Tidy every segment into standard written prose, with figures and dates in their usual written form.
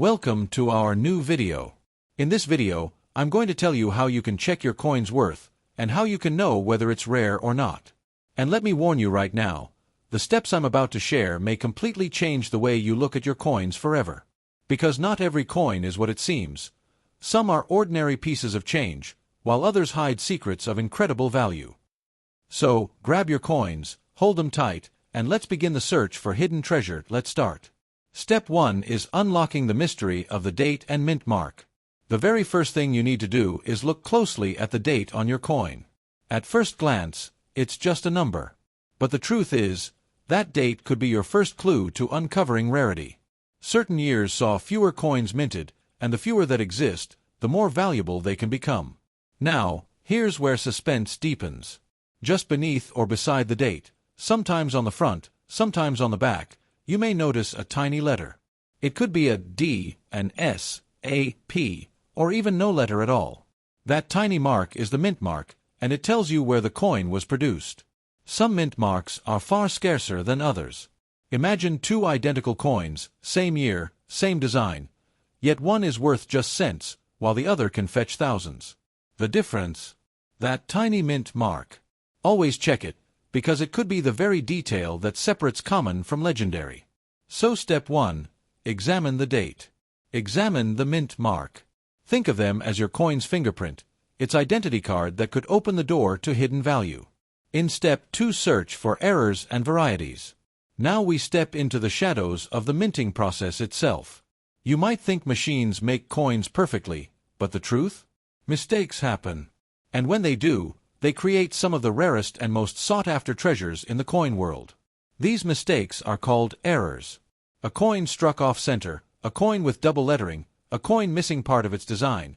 Welcome to our new video. In this video, I'm going to tell you how you can check your coin's worth, and how you can know whether it's rare or not. And let me warn you right now, the steps I'm about to share may completely change the way you look at your coins forever. Because not every coin is what it seems. Some are ordinary pieces of change, while others hide secrets of incredible value. So, grab your coins, hold them tight, and let's begin the search for hidden treasure. Let's start. Step 1 is unlocking the mystery of the date and mint mark. The very first thing you need to do is look closely at the date on your coin. At first glance, it's just a number. But the truth is, that date could be your first clue to uncovering rarity. Certain years saw fewer coins minted, and the fewer that exist, the more valuable they can become. Now, here's where suspense deepens. Just beneath or beside the date, sometimes on the front, sometimes on the back, you may notice a tiny letter. It could be a D, an S, a P, or even no letter at all. That tiny mark is the mint mark, and it tells you where the coin was produced. Some mint marks are far scarcer than others. Imagine two identical coins, same year, same design, yet one is worth just cents, while the other can fetch thousands. The difference? That tiny mint mark. Always check it, because it could be the very detail that separates common from legendary. So step 1. Examine the date. Examine the mint mark. Think of them as your coin's fingerprint, its identity card that could open the door to hidden value. In step 2, search for errors and varieties. Now we step into the shadows of the minting process itself. You might think machines make coins perfectly, but the truth? Mistakes happen. And when they do, they create some of the rarest and most sought-after treasures in the coin world. These mistakes are called errors. A coin struck off-center, a coin with double lettering, a coin missing part of its design.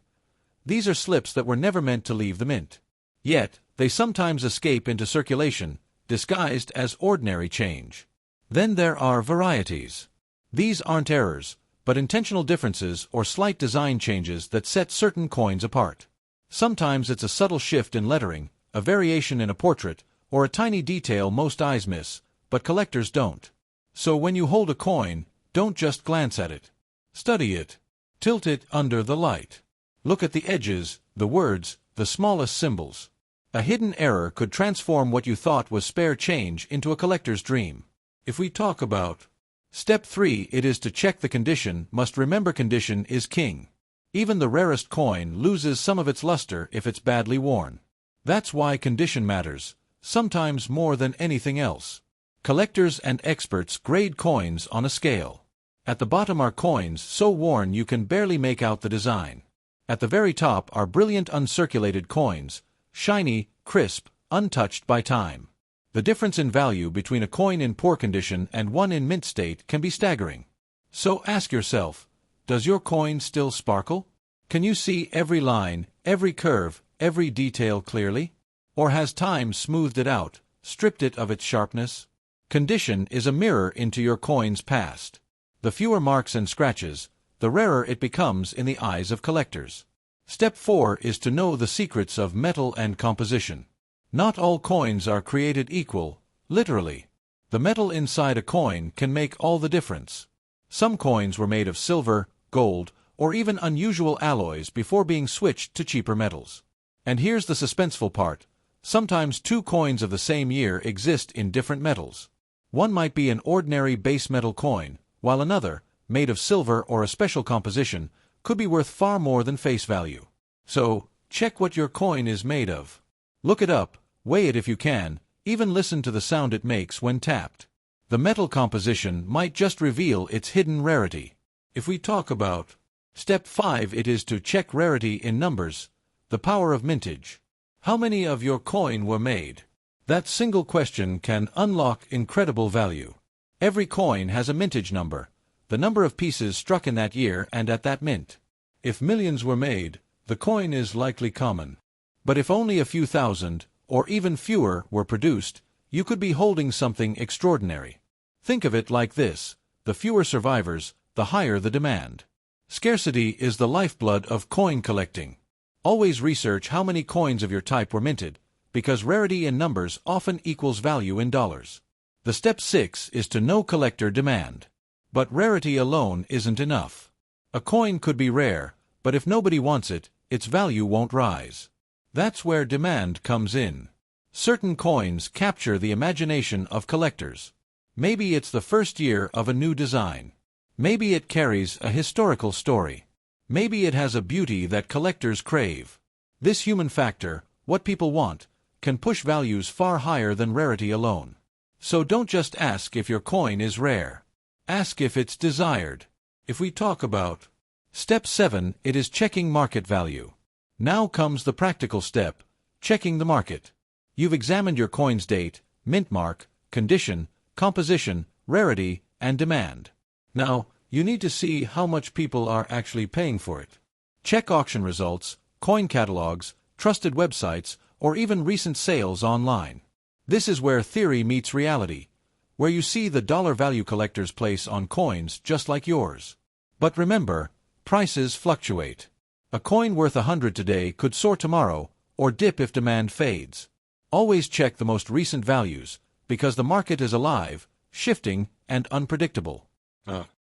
These are slips that were never meant to leave the mint. Yet, they sometimes escape into circulation, disguised as ordinary change. Then there are varieties. These aren't errors, but intentional differences or slight design changes that set certain coins apart. Sometimes it's a subtle shift in lettering, a variation in a portrait, or a tiny detail most eyes miss, but collectors don't. So when you hold a coin, don't just glance at it. Study it. Tilt it under the light. Look at the edges, the words, the smallest symbols. A hidden error could transform what you thought was spare change into a collector's dream. If we talk about step 3, it is to check the condition. Must remember, condition is king. Even the rarest coin loses some of its luster if it's badly worn. That's why condition matters, sometimes more than anything else. Collectors and experts grade coins on a scale. At the bottom are coins so worn you can barely make out the design. At the very top are brilliant uncirculated coins, shiny, crisp, untouched by time. The difference in value between a coin in poor condition and one in mint state can be staggering. So ask yourself, does your coin still sparkle? Can you see every line, every curve, every detail clearly? Or has time smoothed it out, stripped it of its sharpness? Condition is a mirror into your coin's past. The fewer marks and scratches, the rarer it becomes in the eyes of collectors. Step 4 is to know the secrets of metal and composition. Not all coins are created equal, literally. The metal inside a coin can make all the difference. Some coins were made of silver, gold, or even unusual alloys before being switched to cheaper metals. And here's the suspenseful part. Sometimes two coins of the same year exist in different metals. One might be an ordinary base metal coin, while another, made of silver or a special composition, could be worth far more than face value. So, check what your coin is made of. Look it up, weigh it if you can, even listen to the sound it makes when tapped. The metal composition might just reveal its hidden rarity. If we talk about step 5, it is to check rarity in numbers, the power of mintage. How many of your coin were made? That single question can unlock incredible value. Every coin has a mintage number, the number of pieces struck in that year and at that mint. If millions were made, the coin is likely common. But if only a few thousand, or even fewer, were produced, you could be holding something extraordinary. Think of it like this: the fewer survivors, the higher the demand. Scarcity is the lifeblood of coin collecting. Always research how many coins of your type were minted, because rarity in numbers often equals value in dollars. The step 6 is to know collector demand. But rarity alone isn't enough. A coin could be rare, but if nobody wants it, its value won't rise. That's where demand comes in. Certain coins capture the imagination of collectors. Maybe it's the first year of a new design. Maybe it carries a historical story. Maybe it has a beauty that collectors crave. This human factor, what people want, can push values far higher than rarity alone. So don't just ask if your coin is rare. Ask if it's desired. If we talk about Step 7, it is checking market value. Now comes the practical step, checking the market. You've examined your coin's date, mint mark, condition, composition, rarity, and demand. Now, you need to see how much people are actually paying for it. Check auction results, coin catalogs, trusted websites, or even recent sales online. This is where theory meets reality, where you see the dollar value collectors place on coins just like yours. But remember, prices fluctuate. A coin worth 100 today could soar tomorrow, or dip if demand fades. Always check the most recent values, because the market is alive, shifting, and unpredictable.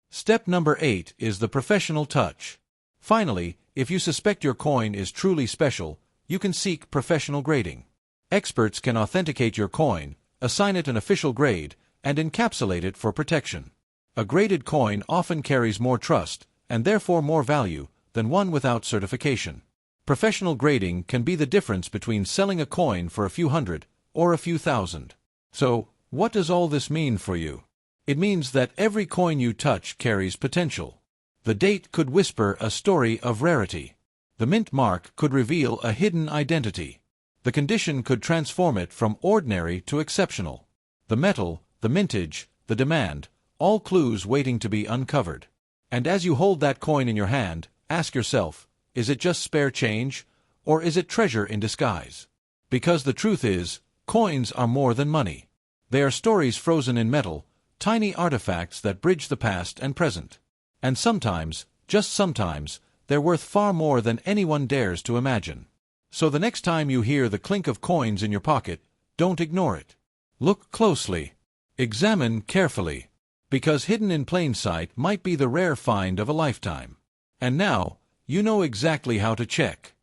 Step number 8 is the professional touch. Finally, if you suspect your coin is truly special, you can seek professional grading. Experts can authenticate your coin, assign it an official grade, and encapsulate it for protection. A graded coin often carries more trust, and therefore more value, than one without certification. Professional grading can be the difference between selling a coin for a few hundred or a few thousand. So, what does all this mean for you? It means that every coin you touch carries potential. The date could whisper a story of rarity. The mint mark could reveal a hidden identity. The condition could transform it from ordinary to exceptional. The metal, the mintage, the demand, all clues waiting to be uncovered. And as you hold that coin in your hand, ask yourself, is it just spare change, or is it treasure in disguise? Because the truth is, coins are more than money. They are stories frozen in metal, tiny artifacts that bridge the past and present. And sometimes, just sometimes, they're worth far more than anyone dares to imagine. So the next time you hear the clink of coins in your pocket, don't ignore it. Look closely. Examine carefully. Because hidden in plain sight might be the rare find of a lifetime. And now, you know exactly how to check.